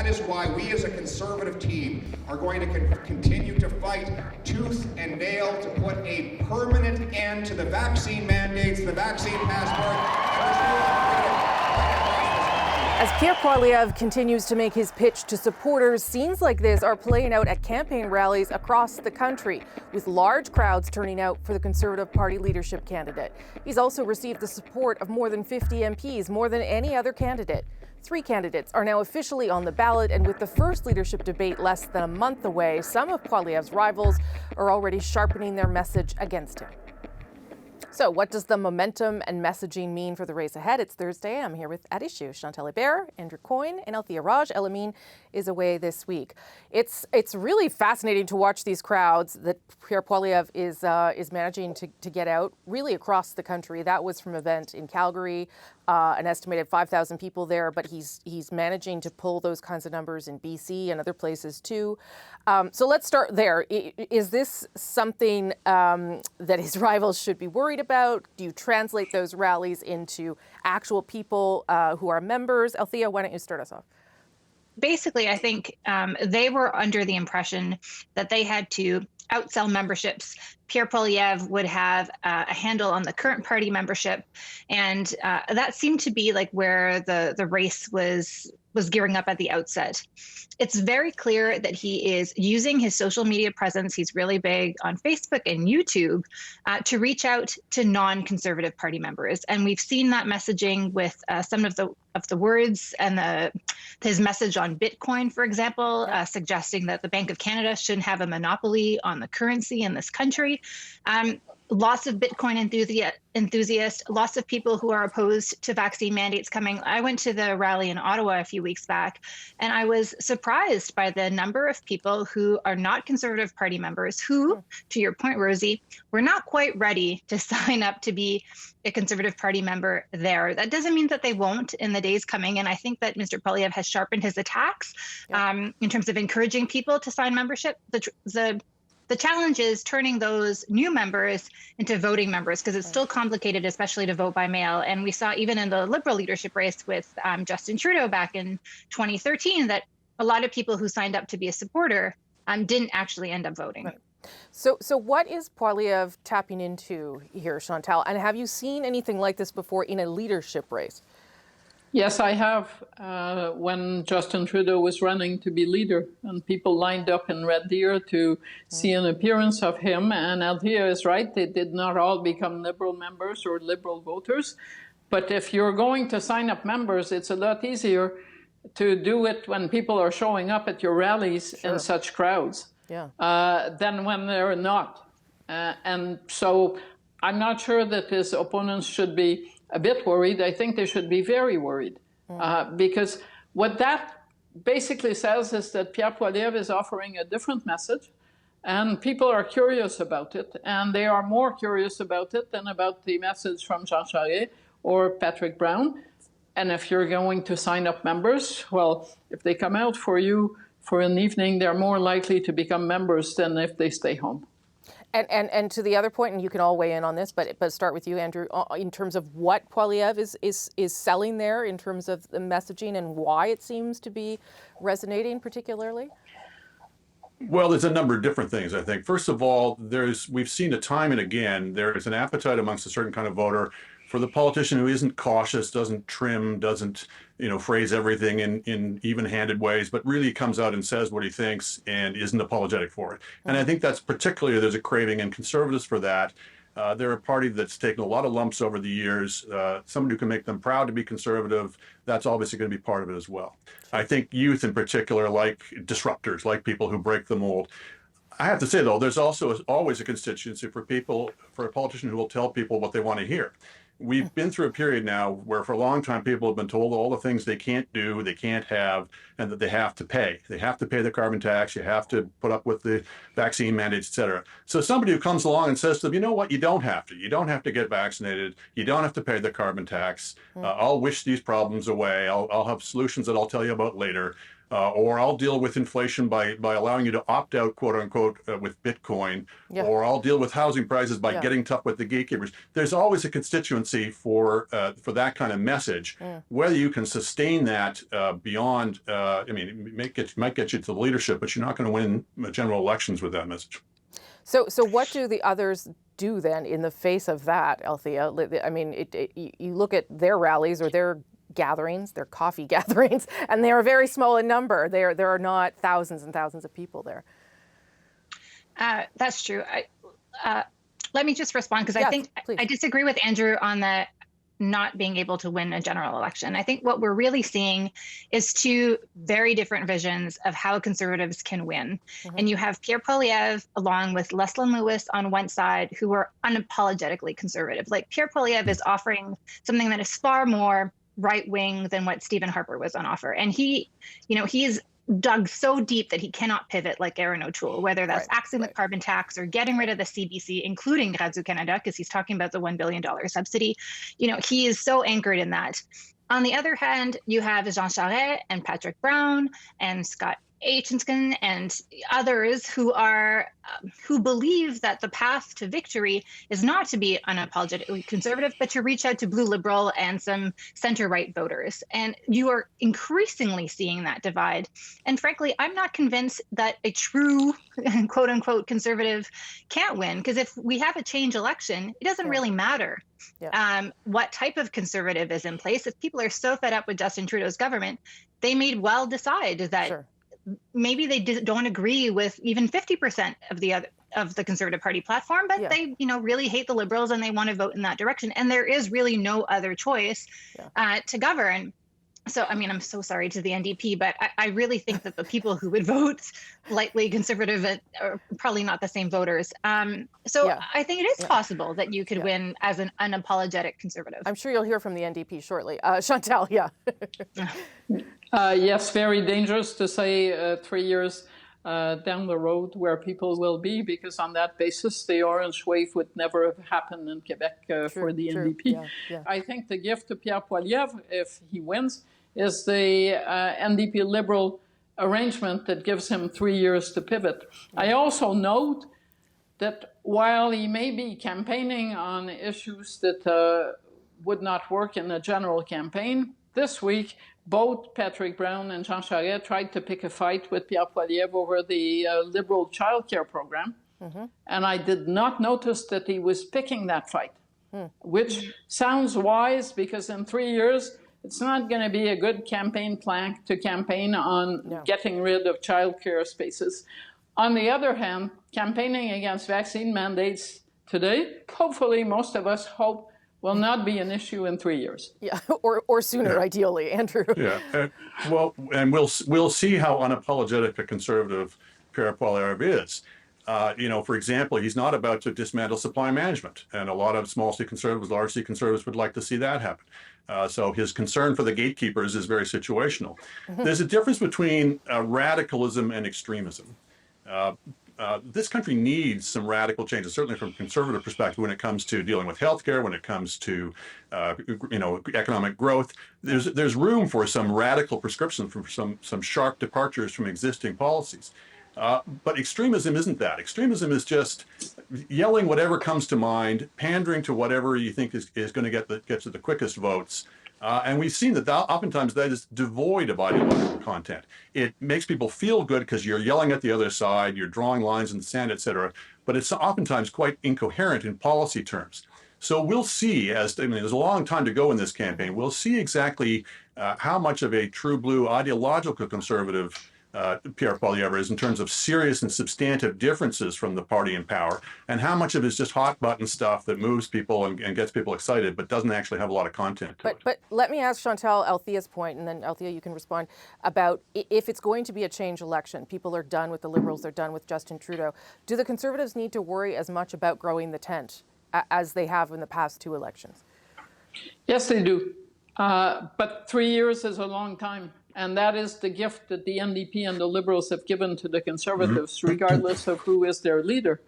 that is why we as a Conservative team are going to continue to fight tooth and nail to put a permanent end to the vaccine mandates, the vaccine passport. As Pierre Poilievre continues to make his pitch to supporters, scenes like this are playing out at campaign rallies across the country, with large crowds turning out for the Conservative Party leadership candidate. He's also received the support of more than 50 MPs, more than any other candidate. 3 candidates are now officially on the ballot, and with the first leadership debate less than a month away, some of Poilievre's rivals are already sharpening their message against him. So what does the momentum and messaging mean for the race ahead? It's Thursday. I'm here with At Issue, Chantal Hebert, Andrew Coyne, and Althia. Elamin is away this week. It's really fascinating to watch these crowds that Pierre Poilievre is managing to get out really across the country. That was from an event in Calgary, an estimated 5,000 people there, but he's managing to pull those kinds of numbers in BC and other places too. So let's start there. Is this something that his rivals should be worried about? Do you translate those rallies into actual people who are members? Althia, why don't you start us off? Basically, I think they were under the impression that they had to outsell memberships. Pierre Poilievre would have a handle on the current party membership, and that seemed to be like where the race was gearing up at the outset. It's very clear that he is using his social media presence. He's really big on Facebook and YouTube to reach out to non-Conservative Party members, and we've seen that messaging with some of the words and his message on Bitcoin, for example, suggesting that the Bank of Canada shouldn't have a monopoly on the currency in this country. Lots of Bitcoin enthusiasts, lots of people who are opposed to vaccine mandates coming. I went to the rally in Ottawa a few weeks back, and I was surprised by the number of people who are not Conservative Party members who, to your point, Rosie, were not quite ready to sign up to be a Conservative Party member there. That doesn't mean that they won't in the days coming, and I think that Mr. Poilievre has sharpened his attacks in terms of encouraging people to sign membership. The challenge is turning those new members into voting members, because it's still complicated, especially to vote by mail. And we saw even in the Liberal leadership race with Justin Trudeau back in 2013 that a lot of people who signed up to be a supporter didn't actually end up voting. Right. So what is Poilievre tapping into here, Chantal? And have you seen anything like this before in a leadership race? Yes, I have. When Justin Trudeau was running to be leader, and people lined up in Red Deer to see an appearance of him. And Althia is right, they did not all become Liberal members or Liberal voters. But if you're going to sign up members, it's a lot easier to do it when people are showing up at your rallies in such crowds than when they're not. And so I'm not sure that his opponents should be a bit worried. I think they should be very worried because what that basically says is that Pierre Poilievre is offering a different message, and people are curious about it, and they are more curious about it than about the message from Jean Charest or Patrick Brown. And if you're going to sign up members, well, if they come out for you for an evening, they're more likely to become members than if they stay home. And to the other point, and you can all weigh in on this, but start with you, Andrew, in terms of what Poilievre is selling there in terms of the messaging and why it seems to be resonating particularly? Well, there's a number of different things, I think. First of all, we've seen it time and again, there is an appetite amongst a certain kind of voter for the politician who isn't cautious, doesn't trim, doesn't phrase everything in even-handed ways, but really comes out and says what he thinks and isn't apologetic for it. And I think that's particularly, there's a craving in Conservatives for that. They're a party that's taken a lot of lumps over the years. Somebody who can make them proud to be Conservative, that's obviously going to be part of it as well. I think youth in particular like disruptors, like people who break the mold. I have to say, though, there's also always a constituency for a politician who will tell people what they want to hear. We've been through a period now where for a long time people have been told all the things they can't do, they can't have, and that they have to pay. They have to pay the carbon tax, you have to put up with the vaccine mandates, et cetera. So somebody who comes along and says to them, you know what, you don't have to. You don't have to get vaccinated. You don't have to pay the carbon tax. I'll wish these problems away. I'll have solutions that I'll tell you about later. or I'll deal with inflation by allowing you to opt out, quote unquote, with Bitcoin, or I'll deal with housing prices by getting tough with the gatekeepers. There's always a constituency for that kind of message. Whether you can sustain that beyond, I mean, it might get you to the leadership, but you're not going to win general elections with that message. So what do the others do then in the face of that, Althia? I mean, you look at their rallies or their gatherings, their coffee gatherings, and they are very small in number. There are not thousands and thousands of people there. That's true. Let me just respond, because I think I disagree with Andrew on the not being able to win a general election. I think what we're really seeing is two very different visions of how Conservatives can win. And you have Pierre Poilievre along with Leslyn Lewis on one side, who are unapologetically conservative. Like, Pierre Poilievre is offering something that is far more right-wing than what Stephen Harper was on offer. And he is dug so deep that he cannot pivot like Erin O'Toole, whether that's axing the carbon tax or getting rid of the CBC, including Radio-Canada, because he's talking about the $1 billion subsidy. He is so anchored in that. On the other hand, you have Jean Charest and Patrick Brown and Scott Aitchison and others who believe that the path to victory is not to be unapologetically conservative, but to reach out to blue liberal and some center-right voters. And you are increasingly seeing that divide. And frankly, I'm not convinced that a true quote-unquote conservative can't win, because if we have a change election, it doesn't really matter what type of conservative is in place. If people are so fed up with Justin Trudeau's government, they may well decide that maybe they don't agree with even 50% of the Conservative Party platform, but they, really hate the Liberals and they want to vote in that direction. And there is really no other choice to govern. So, I mean, I'm so sorry to the NDP, but I really think that the people who would vote lightly Conservative are probably not the same voters. So I think it is possible that you could win as an unapologetic Conservative. I'm sure you'll hear from the NDP shortly. Chantal, Yes, very dangerous to say 3 years down the road where people will be, because on that basis, the orange wave would never have happened in Quebec for the NDP. I think the gift to Pierre Poilievre, if he wins, is the NDP Liberal arrangement that gives him 3 years to pivot. I also note that while he may be campaigning on issues that would not work in a general campaign, this week, both Patrick Brown and Jean Charest tried to pick a fight with Pierre Poilievre over the Liberal childcare program. And I did not notice that he was picking that fight, which sounds wise, because in 3 years, it's not going to be a good campaign plan to campaign on getting rid of childcare spaces. On the other hand, campaigning against vaccine mandates today, hopefully most of us hope, will not be an issue in 3 years. Or sooner, ideally, Andrew. Well, and we'll see how unapologetic a Conservative Pierre Poilievre is. For example, he's not about to dismantle supply management, and a lot of small C Conservatives, large C Conservatives would like to see that happen. So his concern for the gatekeepers is very situational. There's a difference between radicalism and extremism. This country needs some radical changes, certainly from a conservative perspective, when it comes to dealing with healthcare, when it comes to economic growth. There's room for some radical prescriptions, for some sharp departures from existing policies. But extremism isn't that. Extremism is just yelling whatever comes to mind, pandering to whatever you think is going to get to the quickest votes. And we've seen that oftentimes that is devoid of ideological content. It makes people feel good because you're yelling at the other side, you're drawing lines in the sand, et cetera, but it's oftentimes quite incoherent in policy terms. So we'll see, there's a long time to go in this campaign, we'll see exactly how much of a true blue ideological conservative Pierre Poilievre is in terms of serious and substantive differences from the party in power, and how much of it is just hot button stuff that moves people and gets people excited, but doesn't actually have a lot of content to it. But let me ask Chantal Althia's point, and then Althia, you can respond, about if it's going to be a change election, people are done with the Liberals, they're done with Justin Trudeau. Do the Conservatives need to worry as much about growing the tent as they have in the past two elections? Yes, they do. But 3 years is a long time. And that is the gift that the NDP and the Liberals have given to the Conservatives, regardless of who is their leader.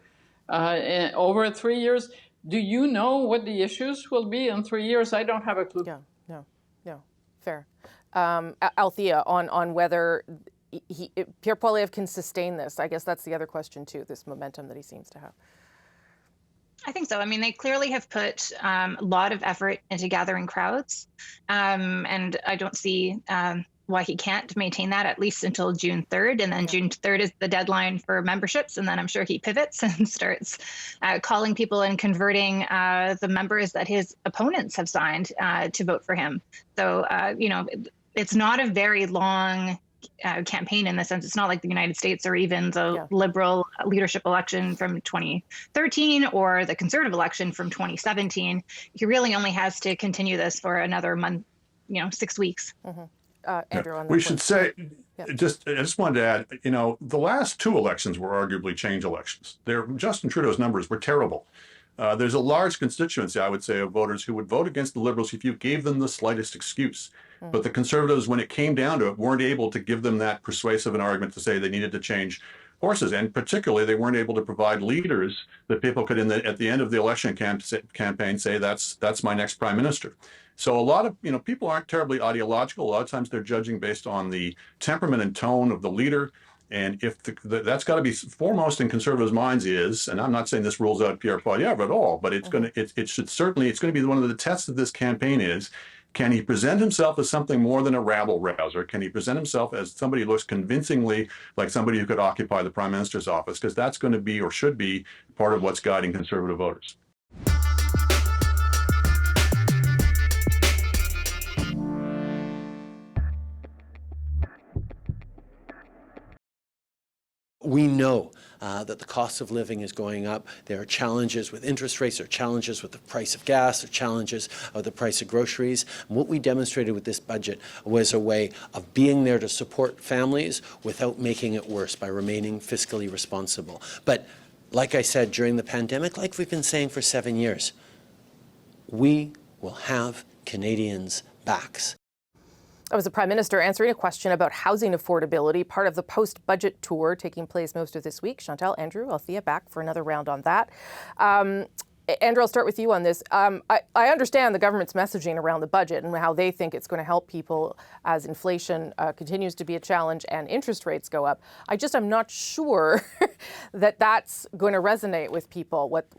Over 3 years, do you know what the issues will be in 3 years? I don't have a clue. No, fair. Althia, on whether Pierre Poilievre can sustain this? I guess that's the other question too, this momentum that he seems to have. I think so. I mean, they clearly have put a lot of effort into gathering crowds, and I don't see why he can't maintain that at least until June 3rd. And then June 3rd is the deadline for memberships. And then I'm sure he pivots and starts calling people and converting the members that his opponents have signed to vote for him. So, it's not a very long campaign in the sense. It's not like the United States or even the Liberal leadership election from 2013 or the Conservative election from 2017. He really only has to continue this for another month, 6 weeks. Andrew, on we should say, I just wanted to add, the last two elections were arguably change elections. Justin Trudeau's numbers were terrible. There's a large constituency, I would say, of voters who would vote against the Liberals if you gave them the slightest excuse. But the Conservatives, when it came down to it, weren't able to give them that persuasive an argument to say they needed to change horses. And particularly, they weren't able to provide leaders that people could, at the end of the election campaign, say, that's my next prime minister. So a lot of, people aren't terribly ideological. A lot of times they're judging based on the temperament and tone of the leader. And if that's got to be foremost in Conservatives' minds is, and I'm not saying this rules out Pierre Poilievre at all, but it's going to be one of the tests of this campaign is, can he present himself as something more than a rabble-rouser? Can he present himself as somebody who looks convincingly like somebody who could occupy the Prime Minister's office? Because that's going to be, or should be, part of what's guiding Conservative voters. We know that the cost of living is going up. There are challenges with interest rates, there are challenges with the price of gas, there are challenges of the price of groceries. And what we demonstrated with this budget was a way of being there to support families without making it worse by remaining fiscally responsible. But like I said during the pandemic, like we've been saying for 7 years, we will have Canadians' backs. That was the Prime Minister answering a question about housing affordability, part of the post-budget tour taking place most of this week. Chantal, Andrew, Althia back for another round on that. Andrew, I'll start with you on this. I understand the government's messaging around the budget and how they think it's going to help people as inflation continues to be a challenge and interest rates go up. I'm not sure that that's going to resonate with people, what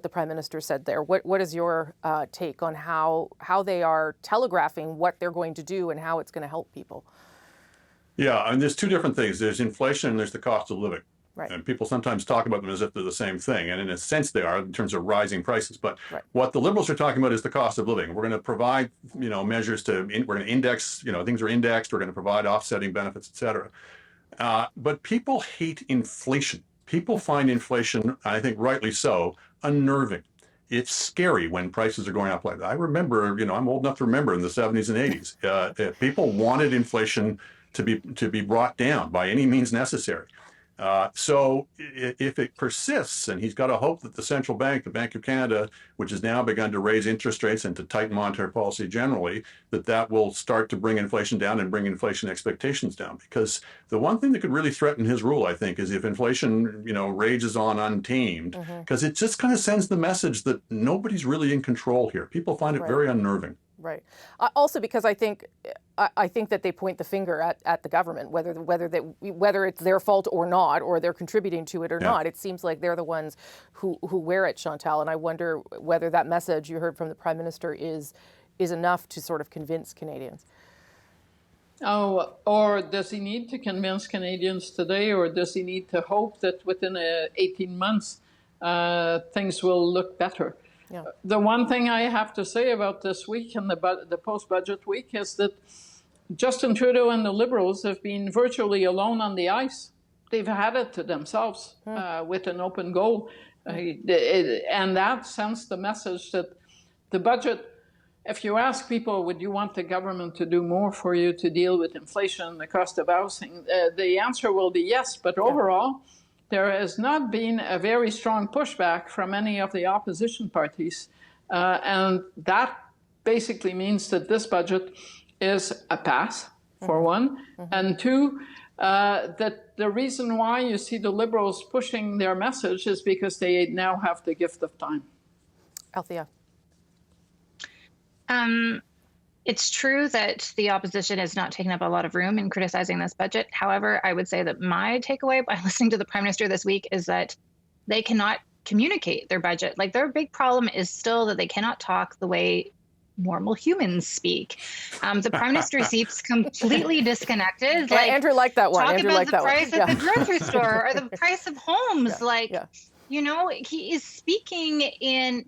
the Prime Minister said there. What is your take on how they are telegraphing what they're going to do and how it's going to help people? Yeah, and there's two different things. There's inflation and there's the cost of living. Right. And people sometimes talk about them as if they're the same thing. And in a sense, they are in terms of rising prices. But what the Liberals are talking about is the cost of living. We're going to provide, measures we're going to index, things are indexed. We're going to provide offsetting benefits, et cetera. But people hate inflation. People find inflation, I think rightly so, unnerving. It's scary when prices are going up like that. I remember, I'm old enough to remember in the 70s and 80s, people wanted inflation to be brought down by any means necessary. So if it persists, and he's got to hope that the central bank, the Bank of Canada, which has now begun to raise interest rates and to tighten monetary policy generally, that will start to bring inflation down and bring inflation expectations down. Because the one thing that could really threaten his rule, I think, is if inflation, rages on untamed, because it just kind of sends the message that nobody's really in control here. People find it very unnerving. Right. Also, because I think that they point the finger at the government, whether it's their fault or not, or they're contributing to it or not. It seems like they're the ones who wear it, Chantal. And I wonder whether that message you heard from the Prime Minister is enough to sort of convince Canadians. Oh, or does he need to convince Canadians today, or does he need to hope that within 18 months things will look better? Yeah. The one thing I have to say about this week and the post-budget week is that Justin Trudeau and the Liberals have been virtually alone on the ice. They've had it to themselves with an open goal. And that sends the message that the budget, if you ask people, would you want the government to do more for you to deal with inflation, the cost of housing, the answer will be yes. But overall, there has not been a very strong pushback from any of the opposition parties. And that basically means that this budget is a pass, for one. And two, that the reason why you see the Liberals pushing their message is because they now have the gift of time. Althia. It's true that the opposition has not taken up a lot of room in criticizing this budget. However, I would say that my takeaway by listening to the Prime Minister this week is that they cannot communicate their budget. Like, their big problem is still that they cannot talk the way normal humans speak. The Prime Minister seems completely disconnected. Like, Andrew liked that one. Talk Andrew about liked the that price one. at the grocery store or the price of homes. Yeah. You know, he is speaking in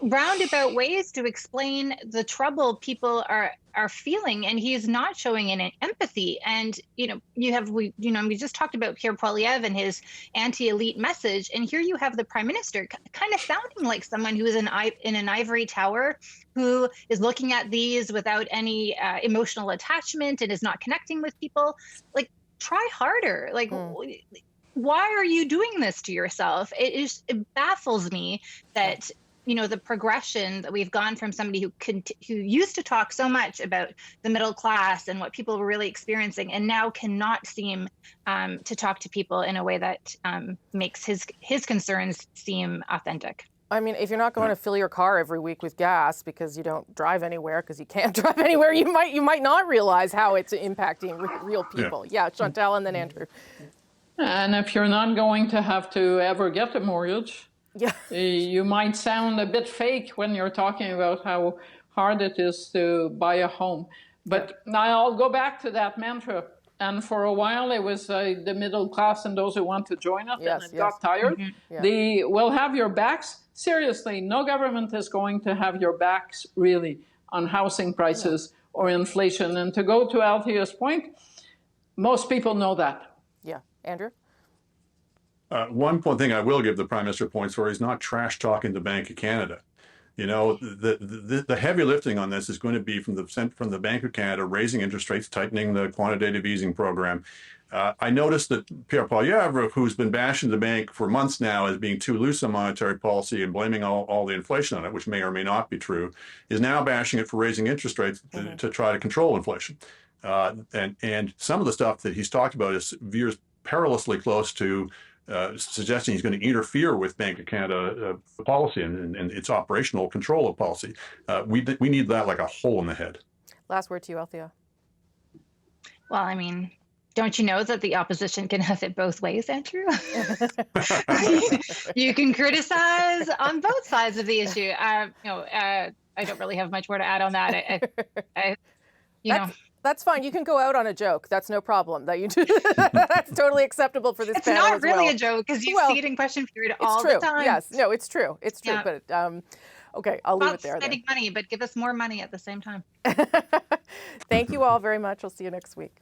roundabout ways to explain the trouble people are feeling, and he is not showing any empathy. And we just talked about Pierre Poilievre and his anti-elite message, and here you have the Prime Minister kind of sounding like someone who is in an ivory tower, who is looking at these without any emotional attachment and is not connecting with people. Like, try harder. Like, why are you doing this to yourself? It baffles me that the progression that we've gone from somebody who used to talk so much about the middle class and what people were really experiencing, and now cannot seem to talk to people in a way that makes his concerns seem authentic. I mean, if you're not going to fill your car every week with gas because you don't drive anywhere, because you can't drive anywhere, you might not realize how it's impacting real people. Yeah, Chantal, and then Andrew. And if you're not going to have to ever get a mortgage, you might sound a bit fake when you're talking about how hard it is to buy a home. But I'll go back to that mantra. And for a while, it was the middle class and those who want to join us, and it got tired. Mm-hmm. We'll have your backs. Seriously, no government is going to have your backs, really, on housing prices or inflation. And to go to Althia's point, most people know that. Yeah. Andrew? One thing I will give the Prime Minister points for is not trash talking the Bank of Canada. You know, the heavy lifting on this is going to be from the Bank of Canada raising interest rates, tightening the quantitative easing program. I noticed that Pierre Poilievre, who's been bashing the bank for months now as being too loose on monetary policy and blaming all the inflation on it, which may or may not be true, is now bashing it for raising interest rates to try to control inflation. And some of the stuff that he's talked about veers perilously close to suggesting he's going to interfere with Bank of Canada policy and its operational control of policy. We need that like a hole in the head. Last word to you, Althia. Well, I mean, don't you know that the opposition can have it both ways, Andrew? You can criticize on both sides of the issue. I don't really have much more to add on that. That's fine. You can go out on a joke. That's no problem. That's totally acceptable for this panel as well. It's not really a joke, because you see it in question period all the time. Yes, no, it's true. It's true. Yeah. But okay, I'll leave it there. Not spending money, but give us more money at the same time. Thank you all very much. I'll see you next week.